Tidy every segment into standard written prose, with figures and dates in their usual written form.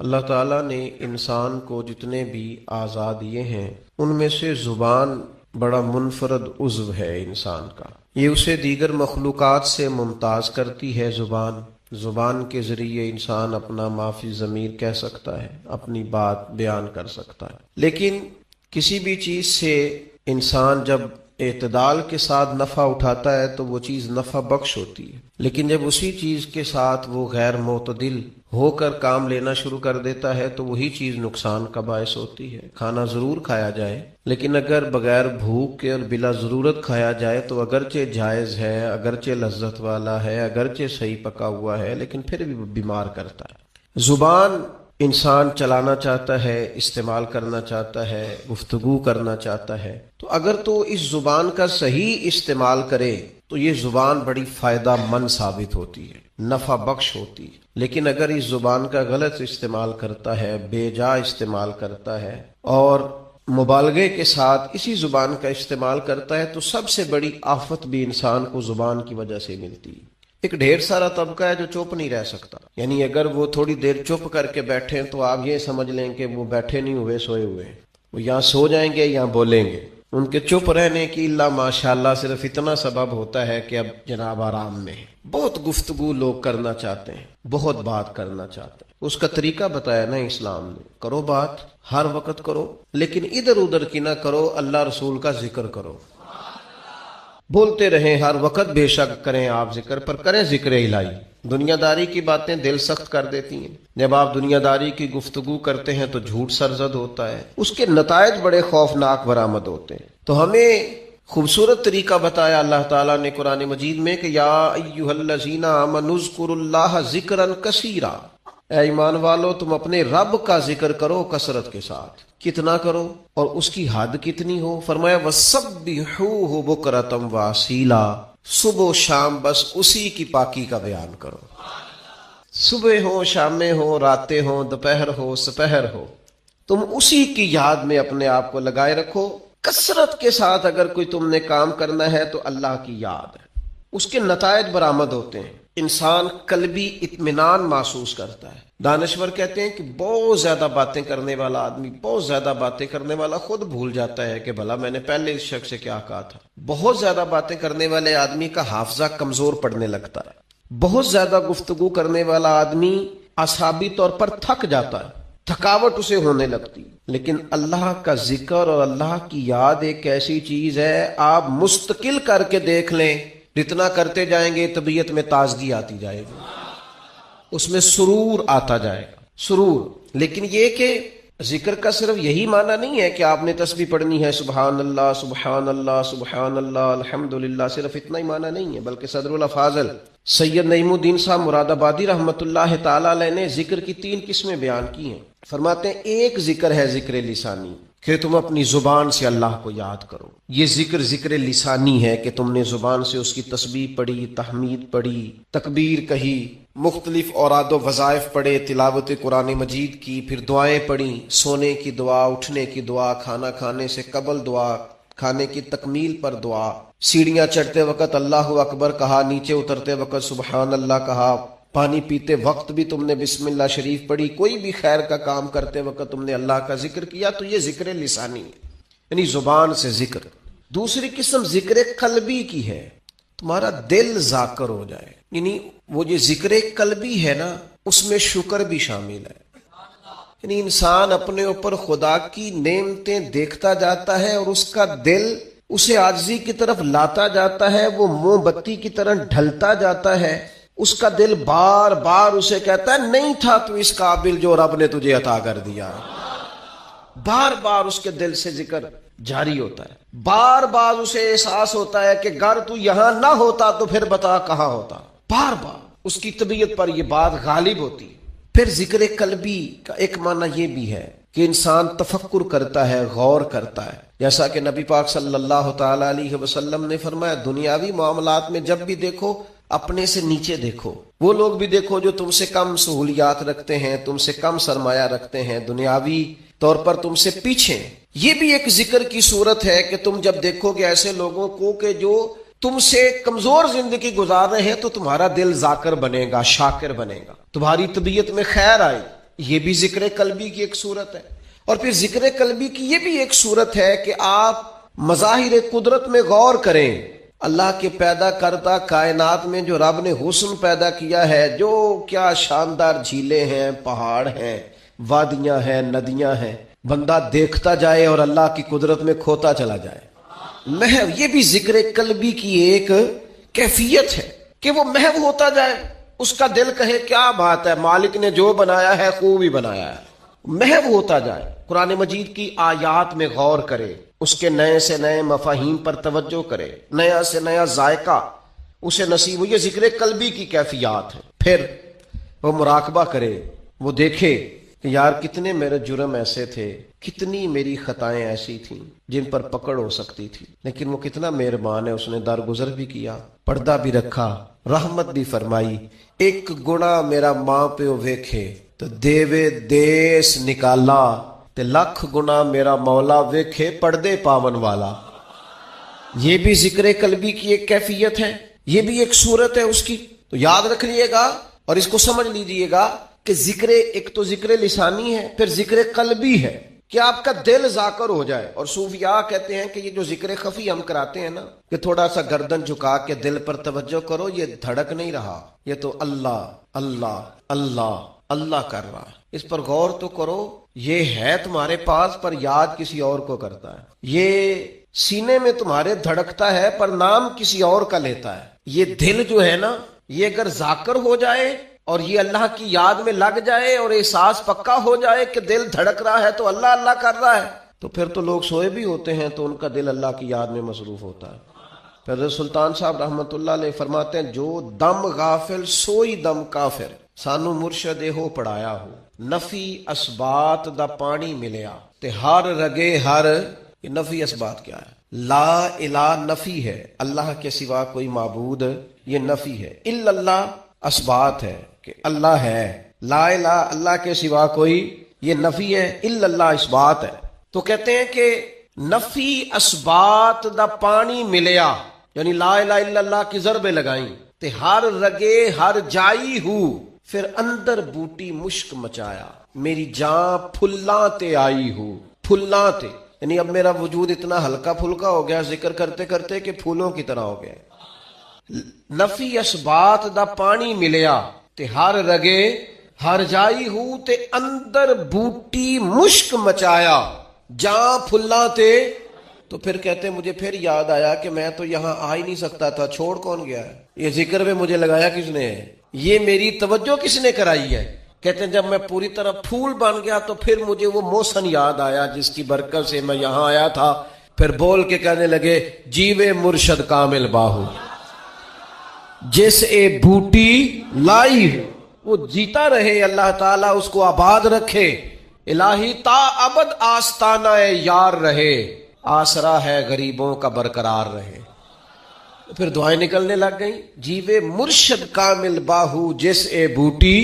اللہ تعالیٰ نے انسان کو جتنے بھی اعضاء دیے ہیں ان میں سے زبان بڑا منفرد عضو ہے انسان کا. یہ اسے دیگر مخلوقات سے ممتاز کرتی ہے. زبان کے ذریعے انسان اپنا معافی ضمیر کہہ سکتا ہے، اپنی بات بیان کر سکتا ہے. لیکن کسی بھی چیز سے انسان جب اعتدال کے ساتھ نفع اٹھاتا ہے تو وہ چیز نفع بخش ہوتی ہے، لیکن جب اسی چیز کے ساتھ وہ غیر معتدل ہو کر کام لینا شروع کر دیتا ہے تو وہی چیز نقصان کا باعث ہوتی ہے. کھانا ضرور کھایا جائے، لیکن اگر بغیر بھوک کے اور بلا ضرورت کھایا جائے تو اگرچہ جائز ہے، اگرچہ لذت والا ہے، اگرچہ صحیح پکا ہوا ہے، لیکن پھر بھی بیمار کرتا ہے. زبان انسان چلانا چاہتا ہے، استعمال کرنا چاہتا ہے، گفتگو کرنا چاہتا ہے، تو اگر تو اس زبان کا صحیح استعمال کرے تو یہ زبان بڑی فائدہ مند ثابت ہوتی ہے، نفع بخش ہوتی ہے. لیکن اگر اس زبان کا غلط استعمال کرتا ہے، بے جا استعمال کرتا ہے اور مبالغے کے ساتھ اسی زبان کا استعمال کرتا ہے تو سب سے بڑی آفت بھی انسان کو زبان کی وجہ سے ملتی ہے. ایک ڈھیر سارا طبقہ ہے جو چپ نہیں رہ سکتا، یعنی اگر وہ تھوڑی دیر چپ کر کے بیٹھیں تو آپ یہ سمجھ لیں کہ وہ بیٹھے نہیں ہوئے، سوئے ہوئے. وہ یہاں سو جائیں گے یا بولیں گے. ان کے چپ رہنے کی اللہ ماشاءاللہ صرف اتنا سبب ہوتا ہے کہ اب جناب آرام میں ہیں. بہت گفتگو لوگ کرنا چاہتے ہیں، بہت بات کرنا چاہتے ہیں. اس کا طریقہ بتایا نا اسلام نے، کرو بات، ہر وقت کرو، لیکن ادھر ادھر کی نہ کرو، اللہ رسول کا ذکر کرو. بولتے رہیں ہر وقت، بے شک کریں آپ ذکر، پر کریں ذکر الہی. دنیا داری کی باتیں دل سخت کر دیتی ہیں. جب آپ دنیا داری کی گفتگو کرتے ہیں تو جھوٹ سرزد ہوتا ہے، اس کے نتائج بڑے خوفناک برآمد ہوتے ہیں. تو ہمیں خوبصورت طریقہ بتایا اللہ تعالیٰ نے قرآن مجید میں کہ یا ایھا الذین آمنوا اذکروا اللہ ذکرا کثیرا، اے ایمان والو تم اپنے رب کا ذکر کرو کثرت کے ساتھ. کتنا کرو اور اس کی حد کتنی ہو؟ فرمایا وَسَبِّحُوهُ بُكْرَةً وَأَصِيلًا، صبح و شام بس اسی کی پاکی کا بیان کرو. صبح ہو، شامیں ہو، راتیں ہو، دوپہر ہو، سپہر ہو، تم اسی کی یاد میں اپنے آپ کو لگائے رکھو. کثرت کے ساتھ اگر کوئی تم نے کام کرنا ہے تو اللہ کی یاد ہے، اس کے نتائج برآمد ہوتے ہیں. انسان قلبی اطمینان محسوس کرتا ہے. دانشور کہتے ہیں کہ بہت زیادہ باتیں کرنے والا آدمی، بہت زیادہ باتیں کرنے والا خود بھول جاتا ہے کہ بھلا میں نے پہلے اس شخص سے کیا کہا تھا. بہت زیادہ باتیں کرنے والے آدمی کا حافظہ کمزور پڑنے لگتا ہے. بہت زیادہ گفتگو کرنے والا آدمی اعصابی طور پر تھک جاتا ہے، تھکاوٹ اسے ہونے لگتی. لیکن اللہ کا ذکر اور اللہ کی یاد ایک ایسی چیز ہے، آپ مستقل کر کے دیکھ لیں، جتنا کرتے جائیں گے طبیعت میں تازگی آتی جائے گی، اس میں سرور آتا جائے گا، سرور. لیکن یہ کہ ذکر کا صرف یہی معنی نہیں ہے کہ آپ نے تسبیح پڑھنی ہے سبحان اللہ سبحان اللہ سبحان اللہ الحمدللہ، صرف اتنا ہی معنی نہیں ہے. بلکہ صدر الافاضل سید نعیم الدین صاحب مراد آبادی رحمۃ اللہ تعالی علیہ نے ذکر کی 3 قسمیں بیان کی ہیں. فرماتے ہیں ایک ذکر ہے ذکر لسانی، کہ تم اپنی زبان سے اللہ کو یاد کرو. یہ ذکر لسانی ہے کہ تم نے زبان سے اس کی تسبیح پڑھی، تحمید پڑھی، تکبیر کہی، مختلف اوراد و وظائف پڑھے، تلاوت قرآن مجید کی، پھر دعائیں پڑھی، سونے کی دعا، اٹھنے کی دعا، کھانا کھانے سے قبل دعا، کھانے کی تکمیل پر دعا، سیڑھیاں چڑھتے وقت اللہ اکبر کہا، نیچے اترتے وقت سبحان اللہ کہا، پانی پیتے وقت بھی تم نے بسم اللہ شریف پڑھی، کوئی بھی خیر کا کام کرتے وقت تم نے اللہ کا ذکر کیا، تو یہ ذکر لسانی ہے، یعنی زبان سے ذکر. دوسری قسم ذکر قلبی کی ہے، تمہارا دل ذاکر ہو جائے. یعنی وہ جو ذکر قلبی ہے نا، اس میں شکر بھی شامل ہے. یعنی انسان اپنے اوپر خدا کی نعمتیں دیکھتا جاتا ہے اور اس کا دل اسے عاجزی کی طرف لاتا جاتا ہے، وہ موم بتی کی طرح ڈھلتا جاتا ہے. اس کا دل بار بار اسے کہتا ہے نہیں تھا تو اس قابل جو رب نے تجھے عطا کر دیا. بار بار اس کے دل سے ذکر جاری ہوتا ہے. بار بار اسے احساس ہوتا ہے کہ گر تو یہاں نہ ہوتا تو پھر بتا کہاں ہوتا. بار بار اس کی طبیعت پر یہ بات غالب ہوتی ہے. پھر ذکر قلبی کا ایک معنی یہ بھی ہے کہ انسان تفکر کرتا ہے، غور کرتا ہے. جیسا کہ نبی پاک صلی اللہ تعالی علیہ وسلم نے فرمایا دنیاوی معاملات میں جب بھی دیکھو اپنے سے نیچے دیکھو. وہ لوگ بھی دیکھو جو تم سے کم سہولیات رکھتے ہیں، تم سے کم سرمایہ رکھتے ہیں، دنیاوی طور پر تم سے پیچھے ہیں. یہ بھی ایک ذکر کی صورت ہے کہ تم جب دیکھو گے ایسے لوگوں کو کہ جو تم سے کمزور زندگی گزار رہے ہیں تو تمہارا دل ذاکر بنے گا، شاکر بنے گا، تمہاری طبیعت میں خیر آئے. یہ بھی ذکر قلبی کی ایک صورت ہے. اور پھر ذکر قلبی کی یہ بھی ایک صورت ہے کہ آپ مظاہر قدرت میں غور کریں. اللہ کے پیدا کردہ کائنات میں جو رب نے حسن پیدا کیا ہے، جو کیا شاندار جھیلیں ہیں، پہاڑ ہیں، وادیاں ہیں، ندیاں ہیں، بندہ دیکھتا جائے اور اللہ کی قدرت میں کھوتا چلا جائے. محو یہ بھی ذکر قلبی کی ایک کیفیت ہے کہ وہ محو ہوتا جائے، اس کا دل کہے کیا بات ہے، مالک نے جو بنایا ہے خوب ہی بنایا ہے. محو ہوتا جائے، قرآن مجید کی آیات میں غور کرے، اس کے نئے سے نئے مفاہیم پر توجہ کرے، نیا سے نیا ذائقہ اسے نصیب ہو. یہ ذکر قلبی کی کیفیات ہے. پھر وہ مراقبہ کرے، وہ دیکھے کہ یار کتنے میرے جرم ایسے تھے، کتنی میری خطائیں ایسی تھیں جن پر پکڑ ہو سکتی تھی، لیکن وہ کتنا مہربان ہے، اس نے درگزر بھی کیا، پردہ بھی رکھا، رحمت بھی فرمائی. ایک گناہ میرا ماں پیو ویکھے تو دیوے دیس نکالا، تے لکھ گناہ میرا مولا ویکھے پردے پاون والا. یہ بھی ذکر قلبی کی ایک کیفیت ہے، یہ بھی ایک صورت ہے اس کی. تو یاد رکھ لیے گا اور اس کو سمجھ لیجئے گا کہ ذکر ایک تو ذکر لسانی ہے، پھر ذکر قلبی ہے کہ آپ کا دل ذاکر ہو جائے. اور صوفیاء کہتے ہیں کہ یہ جو ذکر خفی ہم کراتے ہیں نا، کہ تھوڑا سا گردن جھکا کے دل پر توجہ کرو، یہ دھڑک نہیں رہا، یہ تو اللہ اللہ اللہ اللہ کر رہا ہے. اس پر غور تو کرو، یہ ہے تمہارے پاس پر یاد کسی اور کو کرتا ہے. یہ سینے میں تمہارے دھڑکتا ہے پر نام کسی اور کا لیتا ہے. یہ دل جو ہے نا، یہ اگر ذاکر ہو جائے اور یہ اللہ کی یاد میں لگ جائے اور احساس پکا ہو جائے کہ دل دھڑک رہا ہے تو اللہ اللہ کر رہا ہے، تو پھر تو لوگ سوئے بھی ہوتے ہیں تو ان کا دل اللہ کی یاد میں مصروف ہوتا ہے. حضرت سلطان صاحب رحمت اللہ علیہ فرماتے ہیں، جو دم غافل سوئی دم کافر، سانو مرشد ہو پڑھایا ہو، نفی اسبات دا پانی ملیا تے ہر رگے ہر. یہ نفی اسبات کیا ہے؟ لا الہ نفی ہے، اللہ کے سوا کوئی معبود، یہ نفی ہے. الا اللہ اسبات ہے کہ اللہ ہے، لا الہ اللہ کے سوا کوئی، یہ نفی ہے. الا اللہ اسبات ہے. تو کہتے ہیں کہ نفی اسبات دا پانی ملیا، یعنی لا الہ الا اللہ کی ضربیں لگائیں تے ہر رگے ہر جائی ہو، پھر اندر بوٹی مشک مچایا، میری جان پھلاں تے آئی ہو. پھلاں تے یعنی اب میرا وجود اتنا ہلکا پھلکا ہو گیا ذکر کرتے کرتے کہ پھولوں کی طرح ہو گیا. نفی اسبات دا پانی ملیا تے ہر رگے ہر جائی ہو، تے اندر بوٹی مشک مچایا، جاں پھلاں تے. تو پھر کہتے ہیں مجھے پھر یاد آیا کہ میں تو یہاں آ ہی نہیں سکتا تھا، چھوڑ کون گیا ہے؟ یہ ذکر پہ مجھے لگایا کس نے ہے؟ یہ میری توجہ کس نے کرائی ہے؟ کہتے ہیں جب میں پوری طرح پھول بن گیا تو پھر مجھے وہ موسن یاد آیا جس کی برکت سے میں یہاں آیا تھا. پھر بول کے کہنے لگے، جیوے مرشد کامل باہو جس اے بوٹی لائی ہو. وہ جیتا رہے، اللہ تعالیٰ اس کو آباد رکھے. الہی تا ابد آستانہ یار رہے، آسرا ہے غریبوں کا برقرار رہے. پھر دعائیں نکلنے لگ گئیں، جیوے مرشد کامل باہو جس اے بوٹی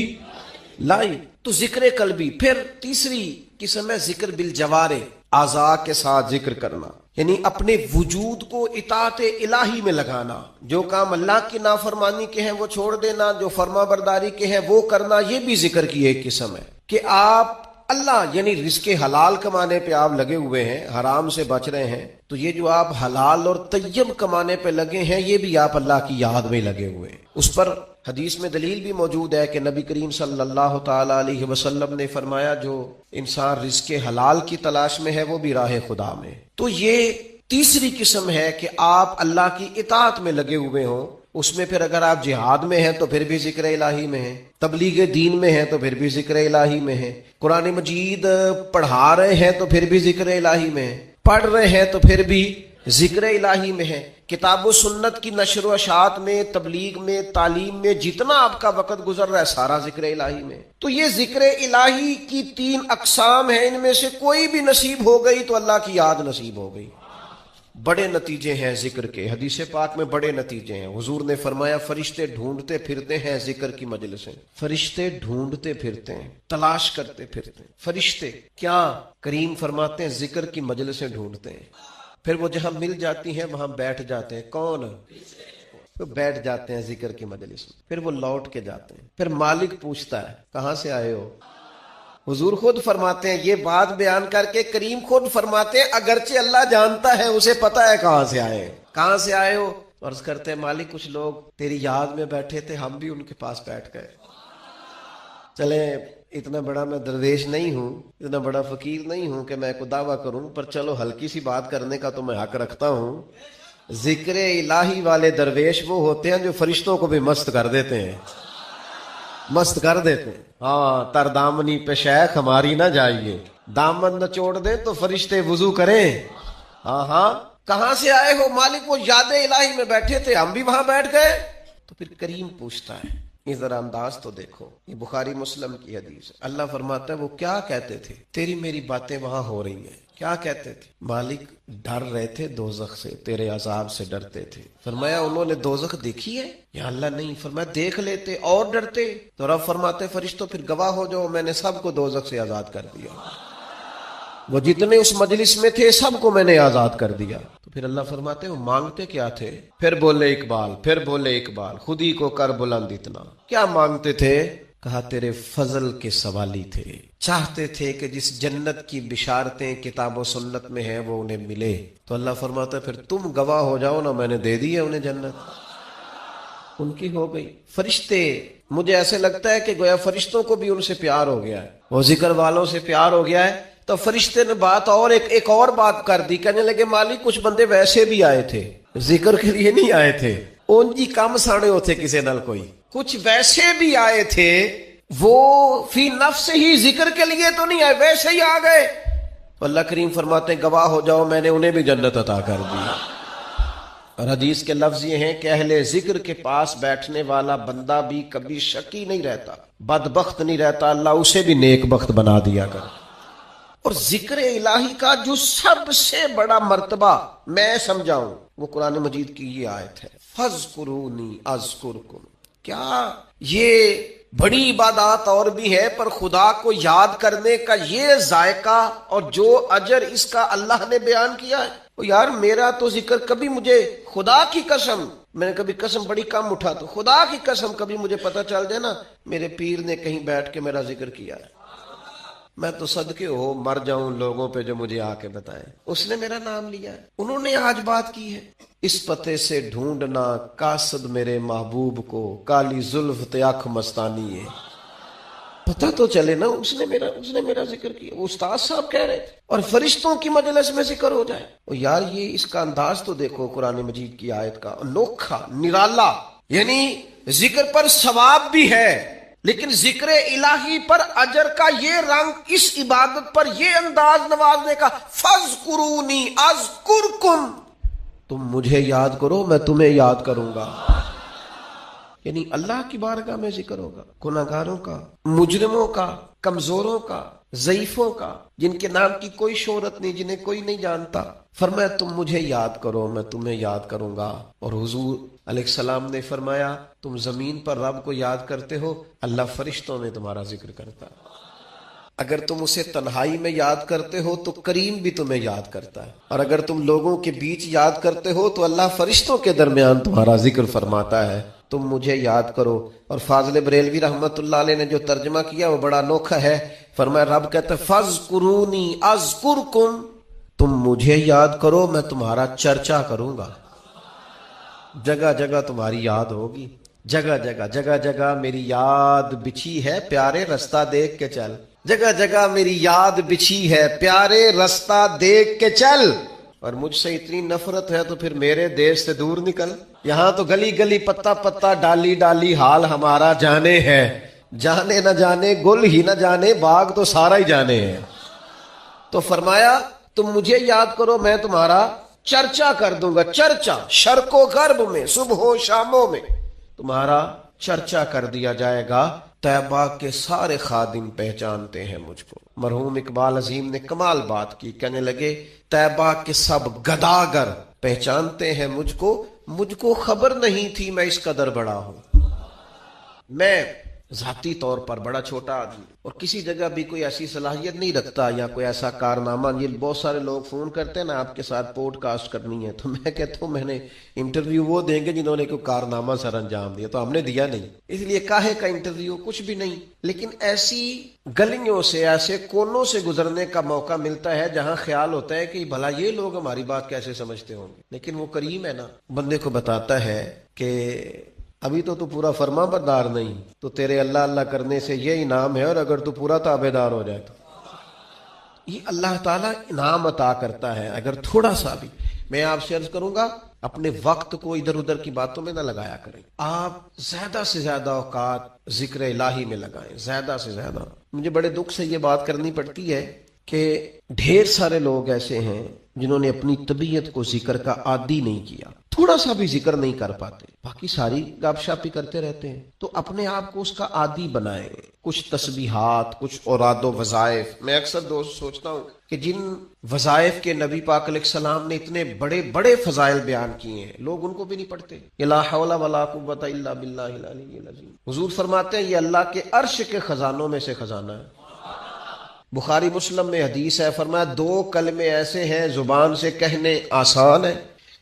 لائی. تو ذکر قلبی. پھر تیسری قسم ہے ذکر بالجوارح، اعضاء کے ساتھ ذکر کرنا، یعنی اپنے وجود کو اطاعت الہی میں لگانا. جو کام اللہ کی نافرمانی کے ہیں وہ چھوڑ دینا، جو فرما برداری کے ہیں وہ کرنا. یہ بھی ذکر کی ایک قسم ہے کہ آپ اللہ یعنی رزق حلال کمانے پہ آپ لگے ہوئے ہیں، حرام سے بچ رہے ہیں. تو یہ جو آپ حلال اور طیب کمانے پہ لگے ہیں، یہ بھی آپ اللہ کی یاد میں لگے ہوئے ہیں. اس پر حدیث میں دلیل بھی موجود ہے کہ نبی کریم صلی اللہ تعالی علیہ وسلم نے فرمایا، جو انسان رزق حلال کی تلاش میں ہے وہ بھی راہ خدا میں. تو یہ تیسری قسم ہے کہ آپ اللہ کی اطاعت میں لگے ہوئے ہوں. اس میں پھر اگر آپ جہاد میں ہیں تو پھر بھی ذکر الہی میں ہیں، تبلیغ دین میں ہیں تو پھر بھی ذکر الہی میں ہیں، قرآن مجید پڑھا رہے ہیں تو پھر بھی ذکر الہی میں ہیں، پڑھ رہے ہیں تو پھر بھی ذکر الہی میں ہیں، کتاب و سنت کی نشر و اشاعت میں، تبلیغ میں، تعلیم میں جتنا آپ کا وقت گزر رہا ہے سارا ذکر الہی میں. تو یہ ذکر الہی کی 3 اقسام ہیں، ان میں سے کوئی بھی نصیب ہو گئی تو اللہ کی یاد نصیب ہو گئی. بڑے نتیجے ہیں ذکر کے، حدیث پاک میں بڑے نتیجے ہیں. حضور نے فرمایا فرشتے ڈھونڈتے پھرتے ہیں ذکر کی مجلسیں. فرشتے ڈھونڈتے پھرتے ہیں، تلاش کرتے پھرتے ہیں. فرشتے کیا؟ کریم فرماتے ہیں ذکر کی مجلسیں ڈھونڈتے ہیں، پھر وہ جہاں مل جاتی ہیں وہاں بیٹھ جاتے ہیں. کون؟ بیٹھ جاتے ہیں ذکر کی مجلس میں، پھر وہ لوٹ کے جاتے ہیں. پھر مالک پوچھتا ہے کہاں سے آئے ہو؟ حضور خود فرماتے ہیں، یہ بات بیان کر کے کریم خود فرماتے ہیں اگرچہ اللہ جانتا ہے، اسے پتا ہے کہاں سے آئے، کہاں سے آئے ہو۔ عرض کرتے ہیں مالک کچھ لوگ تیری یاد میں بیٹھے تھے، ہم بھی ان کے پاس بیٹھ گئے۔ چلے اتنا بڑا میں درویش نہیں ہوں، اتنا بڑا فقیر نہیں ہوں کہ میں کوئی دعویٰ کروں، پر چلو ہلکی سی بات کرنے کا تو میں حق رکھتا ہوں۔ ذکر الہی والے درویش وہ ہوتے ہیں جو فرشتوں کو بھی مست کر دیتے ہیں، مست کر دیتے ہیں۔ ہاں، تر دامنی پہ شیخ ہماری نہ جائیے، دامن نہ چھوڑ دیں تو فرشتے وضو کریں۔ ہاں ہاں، کہاں سے آئے ہو؟ مالک وہ یاد الہی میں بیٹھے تھے، ہم بھی وہاں بیٹھ گئے۔ تو پھر کریم پوچھتا ہے، یہ ذرا انداز تو دیکھو، یہ بخاری مسلم کی حدیث ہے۔ اللہ فرماتا ہے وہ کیا کہتے تھے؟ تیری میری باتیں وہاں ہو رہی ہیں، کیا کہتے تھے؟ مالک ڈر رہے تھے دوزخ سے، تیرے عذاب سے ڈرتے تھے۔ فرمایا انہوں نے دوزخ دیکھی ہے؟ یا اللہ نہیں۔ فرمایا دیکھ لیتے اور ڈرتے؟ تو رب فرماتے فرشتوں پھر گواہ ہو جاؤ، میں نے سب کو دوزخ سے آزاد کر دیا، وہ جتنے اس مجلس میں تھے سب کو میں نے آزاد کر دیا۔ تو پھر اللہ فرماتے وہ مانگتے کیا تھے؟ پھر بولے اقبال خود ہی کو کر بلند اتنا، کیا مانگتے تھے؟ کہا تیرے فضل کے سوالی تھے، چاہتے تھے کہ جس جنت کی بشارتیں کتاب و سنت میں ہیں وہ انہیں ملے۔ تو اللہ فرماتا ہے پھر تم گواہ ہو جاؤ نا، میں نے دے دی ہے انہیں جنت، ان کی ہو گئی۔ فرشتے، مجھے ایسے لگتا ہے کہ گویا فرشتوں کو بھی ان سے پیار ہو گیا ہے، وہ ذکر والوں سے پیار ہو گیا ہے۔ تو فرشتے نے بات اور ایک اور بات کر دی، کہنے لگے مالک کچھ بندے ویسے بھی آئے تھے، ذکر کے لیے نہیں آئے تھے، ان جی کم ساڑے ہوتے کسی نال کوئی، کچھ ویسے بھی آئے تھے، وہ فی نفس ہی ذکر کے لیے تو نہیں آئے، ویسے ہی آ گئے۔ اللہ کریم فرماتے ہیں گواہ ہو جاؤ، میں نے انہیں بھی جنت عطا کر دی۔ اور حدیث کے لفظ یہ ہیں کہ اہل ذکر کے پاس بیٹھنے والا بندہ بھی کبھی شقی نہیں رہتا، بدبخت نہیں رہتا، اللہ اسے بھی نیک بخت بنا دیا کر۔ اور ذکر الہی کا جو سب سے بڑا مرتبہ میں سمجھاؤں وہ قرآن مجید کی یہ آیت ہے، فَاذْكُرُونِي أَذْكُرْكُمْ۔ کیا یہ بڑی عبادات اور بھی ہے، پر خدا کو یاد کرنے کا یہ ذائقہ اور جو اجر اس کا اللہ نے بیان کیا ہے۔ یار میرا تو ذکر کبھی مجھے، خدا کی قسم، میں نے کبھی قسم بڑی کم اٹھا، تو خدا کی قسم کبھی مجھے پتہ چل جائے نا میرے پیر نے کہیں بیٹھ کے میرا ذکر کیا ہے، میں تو صدقے ہو مر جاؤں لوگوں پہ جو مجھے آ کے بتائیں اس نے میرا نام لیا ہے، انہوں نے آج بات کی ہے۔ اس پتے سے ڈھونڈنا قاصد میرے محبوب کو، کالی زلف تیاکھ مستانی ہے، پتہ تو چلے نا اس نے میرا ذکر کیا۔ وہ استاد صاحب کہہ رہے تھے، اور فرشتوں کی مجلس میں ذکر ہو جائے۔ اور یار یہ اس کا انداز تو دیکھو قرآن مجید کی آیت کا، انوکھا نرالا، یعنی ذکر پر ثواب بھی ہے، لیکن ذکر الہی پر اجر کا یہ رنگ، اس عبادت پر یہ انداز نوازنے کا، فَاذْكُرُونِي أَذْكُرْكُمْ، تم مجھے یاد کرو میں تمہیں یاد کروں گا۔ یعنی اللہ کی بارگاہ میں ذکر ہوگا، گناہگاروں کا، مجرموں کا، کمزوروں کا، ضعیفوں کا، جن کے نام کی کوئی شہرت نہیں، جنہیں کوئی نہیں جانتا۔ فرمایا تم مجھے یاد کرو میں تمہیں یاد کروں گا۔ اور حضور علیہ السلام نے فرمایا تم زمین پر رب کو یاد کرتے ہو، اللہ فرشتوں میں تمہارا ذکر کرتا ہے۔ اگر تم اسے تنہائی میں یاد کرتے ہو تو کریم بھی تمہیں یاد کرتا ہے، اور اگر تم لوگوں کے بیچ یاد کرتے ہو تو اللہ فرشتوں کے درمیان تمہارا ذکر فرماتا ہے، تم مجھے یاد کرو۔ اور فاضل بریلوی رحمت اللہ علیہ نے جو ترجمہ کیا وہ بڑا انوکھا ہے، فرمایا رب کہتا ہے فَاذْكُرُونِي أَذْكُرْكُمْ، تم مجھے یاد کرو میں تمہارا چرچا کروں گا۔ جگہ جگہ تمہاری یاد ہوگی، جگہ جگہ میری یاد بچھی ہے، پیارے رستہ دیکھ کے چل، جگہ جگہ میری یاد بچھی ہے، پیارے رستہ دیکھ کے چل۔ اور مجھ سے اتنی نفرت ہے تو پھر میرے دیش سے دور نکل، یہاں تو گلی گلی پتا پتا ڈالی ڈالی حال ہمارا جانے ہے، جانے نہ جانے گل ہی نہ جانے باغ تو سارا ہی جانے ہے۔ تو فرمایا تم مجھے یاد کرو میں تمہارا چرچا کر دوں گا، چرچا، شرق و غرب میں، صبح و شاموں میں تمہارا چرچا کر دیا جائے گا۔ طیبہ کے سارے خادم پہچانتے ہیں مجھ کو۔ مرحوم اقبال عظیم نے کمال بات کی، کہنے لگے طیبہ کے سب گداگر پہچانتے ہیں مجھ کو خبر نہیں تھی میں اس قدر بڑا ہوں۔ میں ذاتی طور پر بڑا چھوٹا آدمی اور کسی جگہ بھی کوئی ایسی صلاحیت نہیں رکھتا یا کوئی ایسا کارنامہ. یہ بہت سارے لوگ فون کرتے ہیں نا آپ کے ساتھ پوڈ کاسٹ کرنی ہے, تو میں کہتا ہوں میں نے انٹرویو وہ دیں گے جنہوں نے کوئی کارنامہ سر انجام دیا, تو ہم نے دیا نہیں, اس لیے کاہے کا انٹرویو, کچھ بھی نہیں. لیکن ایسی گلیوں سے ایسے کونوں سے گزرنے کا موقع ملتا ہے جہاں خیال ہوتا ہے کہ بھلا یہ لوگ ہماری بات کیسے سمجھتے ہوں گے, لیکن وہ کریم ہے نا, بندے کو بتاتا ہے کہ ابھی تو پورا فرما بردار نہیں, تو تیرے اللہ اللہ کرنے سے یہ انعام ہے, اور اگر تو پورا تابع دار ہو جائے تو یہ اللہ تعالیٰ انعام عطا کرتا ہے اگر تھوڑا سا بھی. میں آپ سے عرض کروں گا اپنے وقت کو ادھر ادھر کی باتوں میں نہ لگایا کریں, آپ زیادہ سے زیادہ اوقات ذکر الہی میں لگائیں, زیادہ سے زیادہ. مجھے بڑے دکھ سے یہ بات کرنی پڑتی ہے کہ ڈھیر سارے لوگ ایسے ہیں جنہوں نے اپنی طبیعت کو ذکر کا عادی نہیں کیا, تھوڑا سا بھی ذکر نہیں کر پاتے, باقی ساری گپ شپ ہی کرتے رہتے ہیں. تو اپنے آپ کو اس کا عادی بنائیں, کچھ تسبیحات, کچھ اوراد و وظائف. میں اکثر دوست سوچتا ہوں کہ جن وظائف کے نبی پاک علیہ السلام نے اتنے بڑے بڑے فضائل بیان کیے ہیں, لوگ ان کو بھی نہیں پڑھتے. لا حول ولا قوت الا باللہ العلی العظیم. حضور فرماتے ہیں یہ اللہ کے عرش کے خزانوں میں سے خزانہ ہے. بخاری مسلم میں حدیث ہے, فرمایا دو کلمے ایسے ہیں زبان سے کہنے آسان ہے,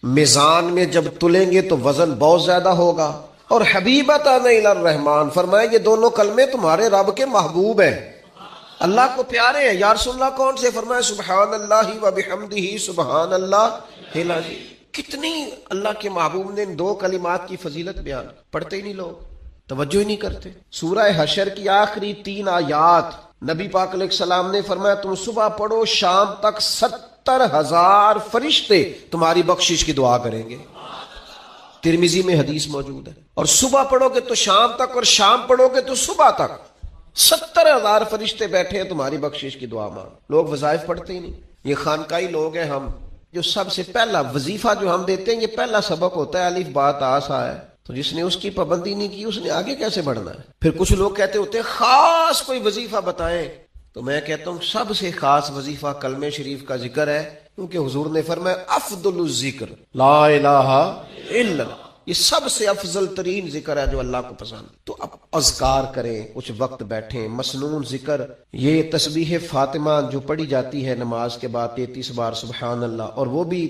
میزان میں جب تلیں گے تو وزن بہت زیادہ ہوگا, اور حبیبتان الی الرحمن, فرمایا یہ دونوں کلمے تمہارے رب کے محبوب ہیں, اللہ کو پیارے ہیں. یا رسول اللہ کون سے؟ فرمایا سبحان اللہ و بحمدہ سبحان اللہ العظیم. کتنی اللہ کے محبوب نے ان دو کلمات کی فضیلت بیان, پڑھتے ہی نہیں لوگ, توجہ ہی نہیں کرتے. سورہ حشر کی آخری 3 آیات نبی پاک علیہ السلام نے فرمایا تم صبح پڑھو شام تک 70,000 فرشتے تمہاری بخشش کی دعا کریں گے. ترمذی میں حدیث موجود ہے. اور صبح پڑھو گے تو شام تک, اور شام پڑھو گے تو صبح تک 70,000 فرشتے بیٹھے ہیں تمہاری بخشش کی دعا مانگ. لوگ وظائف پڑھتے ہی نہیں. یہ خانقاہی لوگ ہیں ہم, جو سب سے پہلا وظیفہ جو ہم دیتے ہیں یہ پہلا سبق ہوتا ہے الف با تا سا ہے, تو جس نے اس کی پابندی نہیں کی اس نے آگے کیسے بڑھنا ہے. پھر کچھ لوگ کہتے ہوتے ہیں خاص کوئی وظیفہ بتائیں, تو میں کہتا ہوں سب سے خاص وظیفہ کلمہ شریف کا ذکر ہے, کیونکہ حضور نے فرمایا افضل الذکر لا الہ الا اللہ, یہ سب سے افضل ترین ذکر ہے جو اللہ کو پسند. تو اب اذکار کریں, کچھ وقت بیٹھیں, مسنون ذکر. یہ تسبیح فاطمہ جو پڑھی جاتی ہے نماز کے بعد 33 بار سبحان اللہ, اور وہ بھی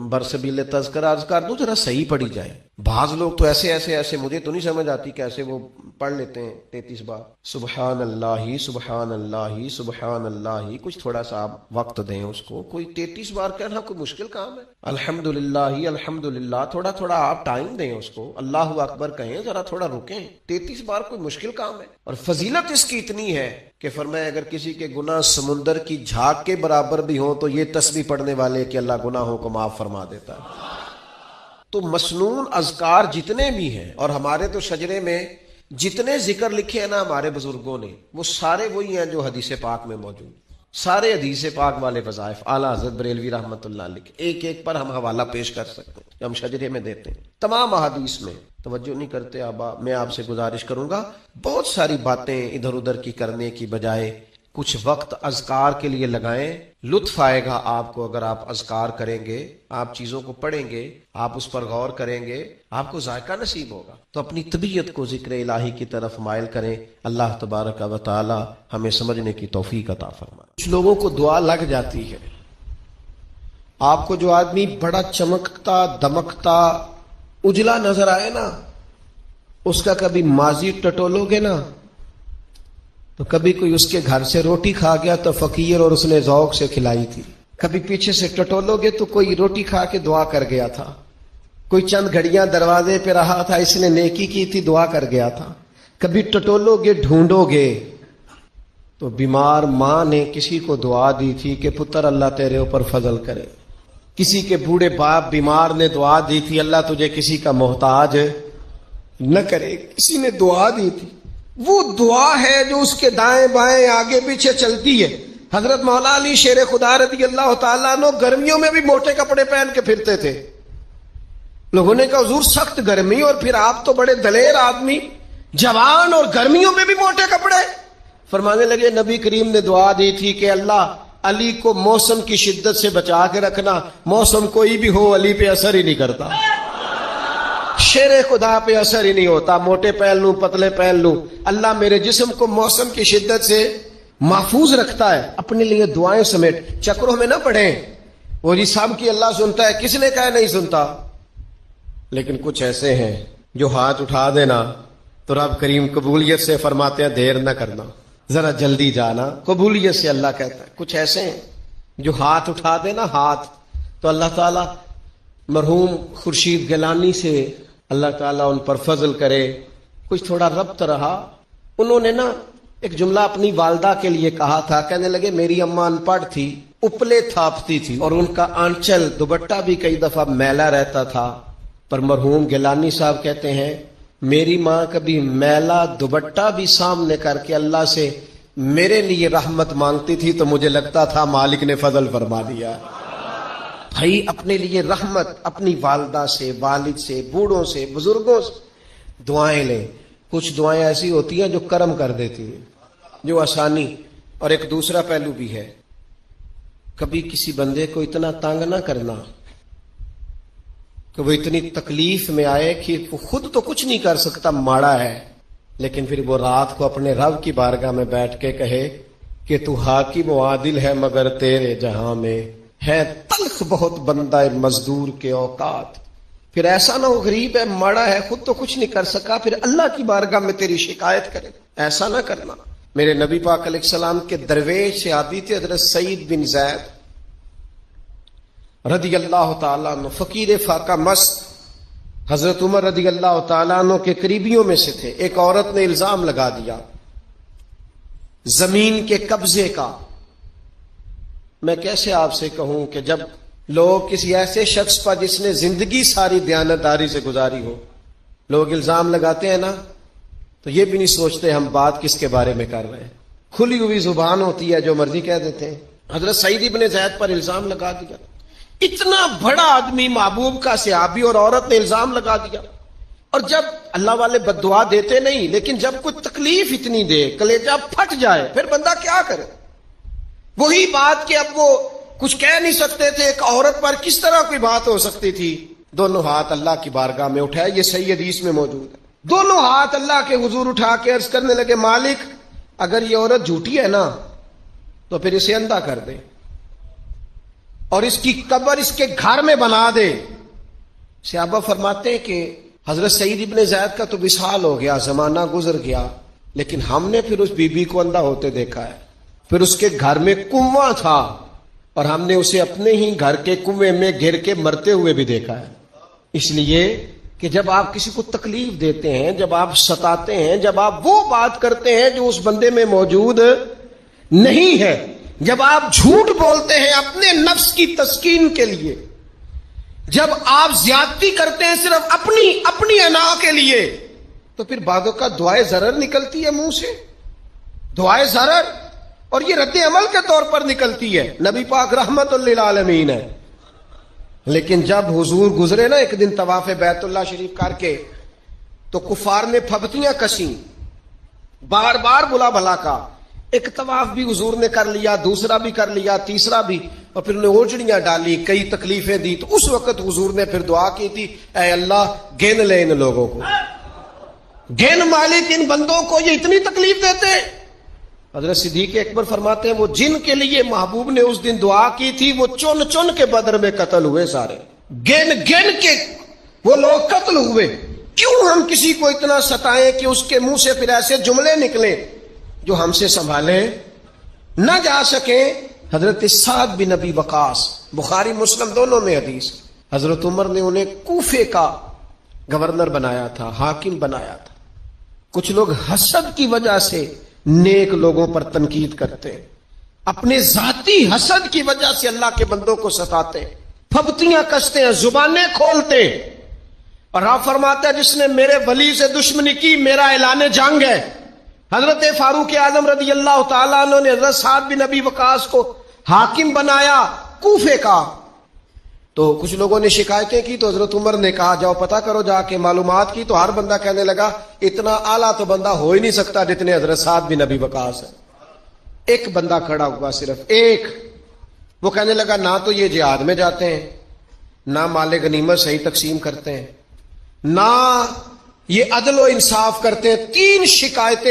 برسبیل تذکرہ اذکار تو ذرا صحیح پڑھی جائے. بعض لوگ تو ایسے مجھے تو نہیں سمجھ آتی کیسے وہ پڑھ لیتے ہیں 33 بار سبحان اللہ سبحان اللہ سبحان اللہ. کچھ تھوڑا سا آپ وقت دیں اس کو. کوئی 33 بار کہنا کوئی مشکل کام ہے؟ الحمدللہ الحمدللہ, تھوڑا تھوڑا آپ ٹائم دیں اس کو. اللہ اکبر کہیں, ذرا تھوڑا رکیں. 33 بار کوئی مشکل کام ہے؟ اور فضیلت اس کی اتنی ہے کہ فرمایا اگر کسی کے گناہ سمندر کی جھاگ کے برابر بھی ہوں تو یہ تسبیح پڑھنے والے کہ اللہ گناہوں کو معاف فرما دیتا ہے. تو مسنون اذکار جتنے بھی ہیں, اور ہمارے تو شجرے میں جتنے ذکر لکھے ہیں نا ہمارے بزرگوں نے, وہ سارے وہی ہیں جو حدیث پاک میں موجود. سارے حدیث پاک والے وظائف اعلیٰ حضرت بریلوی رحمۃ اللہ علیہ ایک ایک پر ہم حوالہ پیش کر سکتے ہیں, ہم شجرے میں دیتے ہیں. تمام احادیث میں توجہ نہیں کرتے آبا. میں آپ سے گزارش کروں گا بہت ساری باتیں ادھر ادھر کی کرنے کی بجائے کچھ وقت اذکار کے لیے لگائیں. لطف آئے گا آپ کو اگر آپ اذکار کریں گے, آپ چیزوں کو پڑھیں گے, آپ اس پر غور کریں گے, آپ کو ذائقہ نصیب ہوگا. تو اپنی طبیعت کو ذکر الہی کی طرف مائل کریں. اللہ تبارک و تعالی ہمیں سمجھنے کی توفیق عطا فرمائے. کچھ لوگوں کو دعا لگ جاتی ہے. آپ کو جو آدمی بڑا چمکتا دمکتا اجلا نظر آئے نا, اس کا کبھی ماضی ٹٹولو گے نا تو کبھی کوئی اس کے گھر سے روٹی کھا گیا تو فقیر اور اس نے ذوق سے کھلائی تھی. کبھی پیچھے سے ٹٹولو گے تو کوئی روٹی کھا کے دعا کر گیا تھا. کوئی چند گھڑیاں دروازے پہ رہا تھا, اس نے نیکی کی تھی, دعا کر گیا تھا. کبھی ٹٹولو گے ڈھونڈو گے تو بیمار ماں نے کسی کو دعا دی تھی کہ پتر اللہ تیرے اوپر فضل کرے. کسی کے بوڑھے باپ بیمار نے دعا دی تھی اللہ تجھے کسی کا محتاج نہ کرے. کسی نے دعا دی تھی, وہ دعا ہے جو اس کے دائیں بائیں آگے پیچھے چلتی ہے. حضرت مولا علی شیر خدا رضی اللہ تعالیٰ عنہ گرمیوں میں بھی موٹے کپڑے پہن کے پھرتے تھے. لوگوں نے کہا حضور سخت گرمی, اور پھر آپ تو بڑے دلیر آدمی, جوان اور گرمیوں میں بھی موٹے کپڑے. فرمانے لگے نبی کریم نے دعا دی تھی کہ اللہ علی کو موسم کی شدت سے بچا کے رکھنا, موسم کوئی بھی ہو علی پہ اثر ہی نہیں کرتا. شیر خدا پہ اثر ہی نہیں ہوتا، موٹے پہن لوں پتلے پہن لوں، اللہ میرے جسم کو موسم کی شدت سے محفوظ رکھتا ہے۔ اپنے لیے دعائیں سمیٹ چکروں میں نہ پڑیں، وہ جی سب کی اللہ سنتا ہے، کس نے کہا نہیں سنتا؟ لیکن کچھ ایسے ہیں جو ہاتھ اٹھا دینا تو رب کریم قبولیت سے فرماتے ہیں دیر نہ کرنا، ذرا جلدی جانا، قبولیت سے اللہ کہتا ہے۔ کچھ ایسے ہیں جو ہاتھ اٹھا دینا ہاتھ، تو اللہ تعالیٰ مرحوم خورشید گیلانی سے اللہ تعالیٰ ان پر فضل کرے، کچھ تھوڑا ربط رہا۔ انہوں نے نا ایک جملہ اپنی والدہ کے لیے کہا تھا، کہنے لگے میری اماں ان پڑھ تھی، اپلے تھاپتی تھی اور ان کا آنچل دوپٹہ بھی کئی دفعہ میلا رہتا تھا، پر مرحوم گیلانی صاحب کہتے ہیں میری ماں کبھی میلا دوپٹہ بھی سامنے کر کے اللہ سے میرے لیے رحمت مانگتی تھی تو مجھے لگتا تھا مالک نے فضل فرما دیا۔ بھائی اپنے لیے رحمت اپنی والدہ سے، والد سے، بوڑھوں سے، بزرگوں سے دعائیں لیں۔ کچھ دعائیں ایسی ہوتی ہیں جو کرم کر دیتی ہیں، جو آسانی۔ اور ایک دوسرا پہلو بھی ہے، کبھی کسی بندے کو اتنا تنگ نہ کرنا کہ وہ اتنی تکلیف میں آئے کہ وہ خود تو کچھ نہیں کر سکتا، ماڑا ہے، لیکن پھر وہ رات کو اپنے رب کی بارگاہ میں بیٹھ کے کہے کہ تو حاکم و عادل ہے مگر تیرے جہاں میں ہے تلخ بہت بندہ مزدور کے اوقات۔ پھر ایسا نہ ہو غریب ہے، ماڑا ہے، خود تو کچھ نہیں کر سکا، پھر اللہ کی بارگاہ میں تیری شکایت کرے، ایسا نہ کرنا۔ میرے نبی پاک علیہ السلام کے درویش صحابی تھے حضرت سعید بن زید رضی اللہ تعالیٰ عنہ، فقیر فاقہ مست، حضرت عمر رضی اللہ تعالیٰ عنہ کے قریبیوں میں سے تھے۔ ایک عورت نے الزام لگا دیا زمین کے قبضے کا۔ میں کیسے آپ سے کہوں کہ جب لوگ کسی ایسے شخص پر جس نے زندگی ساری دیانتداری سے گزاری ہو، لوگ الزام لگاتے ہیں نا، تو یہ بھی نہیں سوچتے ہم بات کس کے بارے میں کر رہے ہیں، کھلی ہوئی زبان ہوتی ہے، جو مرضی کہہ دیتے ہیں۔ حضرت سعید بن زید پر الزام لگا دیا، اتنا بڑا آدمی، محبوب کا صحابی، اور عورت نے الزام لگا دیا۔ اور جب اللہ والے بد دعا دیتے نہیں، لیکن جب کوئی تکلیف اتنی دے، کلیجہ پھٹ جائے، پھر بندہ کیا کرے؟ وہی بات کہ اب وہ کچھ کہہ نہیں سکتے تھے، ایک عورت پر کس طرح کوئی بات ہو سکتی تھی؟ دونوں ہاتھ اللہ کی بارگاہ میں اٹھائے، یہ صحیح حدیث میں موجود ہے۔ دونوں ہاتھ اللہ کے حضور اٹھا کے عرض کرنے لگے مالک اگر یہ عورت جھوٹی ہے نا تو پھر اسے اندھا کر دے اور اس کی قبر اس کے گھر میں بنا دے۔ صحابہ فرماتے ہیں کہ حضرت سعید ابن زید کا تو وصال ہو گیا، زمانہ گزر گیا، لیکن ہم نے پھر اس بی بی کو اندھا ہوتے دیکھا ہے۔ پھر اس کے گھر میں کنواں تھا اور ہم نے اسے اپنے ہی گھر کے کنویں میں گر کے مرتے ہوئے بھی دیکھا ہے۔ اس لیے کہ جب آپ کسی کو تکلیف دیتے ہیں، جب آپ ستاتے ہیں، جب آپ وہ بات کرتے ہیں جو اس بندے میں موجود نہیں ہے، جب آپ جھوٹ بولتے ہیں اپنے نفس کی تسکین کے لیے، جب آپ زیادتی کرتے ہیں صرف اپنی انا کے لیے، تو پھر بعدوں کا دعائے ضرر نکلتی ہے منہ سے، دعائے ضرر، اور یہ رد عمل کے طور پر نکلتی ہے۔ نبی پاک رحمت للعالمین ہے، لیکن جب حضور گزرے نا ایک دن طواف بیت اللہ شریف کر کے، تو کفار نے پھبتیاں کسیں، بار بار بلا بھلا کا۔ ایک طواف بھی حضور نے کر لیا، دوسرا بھی کر لیا، تیسرا بھی، اور پھر انہیں اوجڑیاں ڈالی، کئی تکلیفیں دی۔ تو اس وقت حضور نے پھر دعا کی تھی اے اللہ گن لے ان لوگوں کو، گن مالک ان بندوں کو، یہ اتنی تکلیف دیتے۔ حضرت صدیق اکبر فرماتے ہیں وہ جن کے لیے محبوب نے اس دن دعا کی تھی وہ چن چن کے بدر میں قتل ہوئے، سارے گن گن کے وہ لوگ قتل ہوئے۔ کیوں ہم کسی کو اتنا ستائیں کہ اس کے منہ سے پھر ایسے جملے نکلیں جو ہم سے سنبھالے نہ جا سکیں۔ حضرت سعد بن ابی وقاص، بخاری مسلم دونوں میں حدیث، حضرت عمر نے انہیں کوفے کا گورنر بنایا تھا، حاکم بنایا تھا۔ کچھ لوگ حسد کی وجہ سے نیک لوگوں پر تنقید کرتے ہیں، اپنے ذاتی حسد کی وجہ سے اللہ کے بندوں کو ستاتے ہیں، پھبتیاں کستے ہیں، زبانیں کھولتے ہیں۔ اور آپ فرماتے ہیں جس نے میرے ولی سے دشمنی کی میرا اعلان جنگ ہے۔ حضرت فاروق اعظم رضی اللہ تعالیٰ عنہ نے حضرت سعد بن ابی وقاص کو حاکم بنایا کوفے کا۔ تو کچھ لوگوں نے شکایتیں کی تو حضرت عمر نے کہا جاؤ پتہ کرو جا کے، معلومات کی تو ہر بندہ کہنے لگا اتنا اعلیٰ تو بندہ ہو ہی نہیں سکتا جتنے حضرت سعد بن ابی وقاص ہے۔ ایک بندہ کھڑا ہوا، صرف ایک، وہ کہنے لگا نہ تو یہ جہاد میں جاتے ہیں، نہ مال غنیمت صحیح تقسیم کرتے ہیں، نہ یہ عدل و انصاف کرتے ہیں. 3 شکایتیں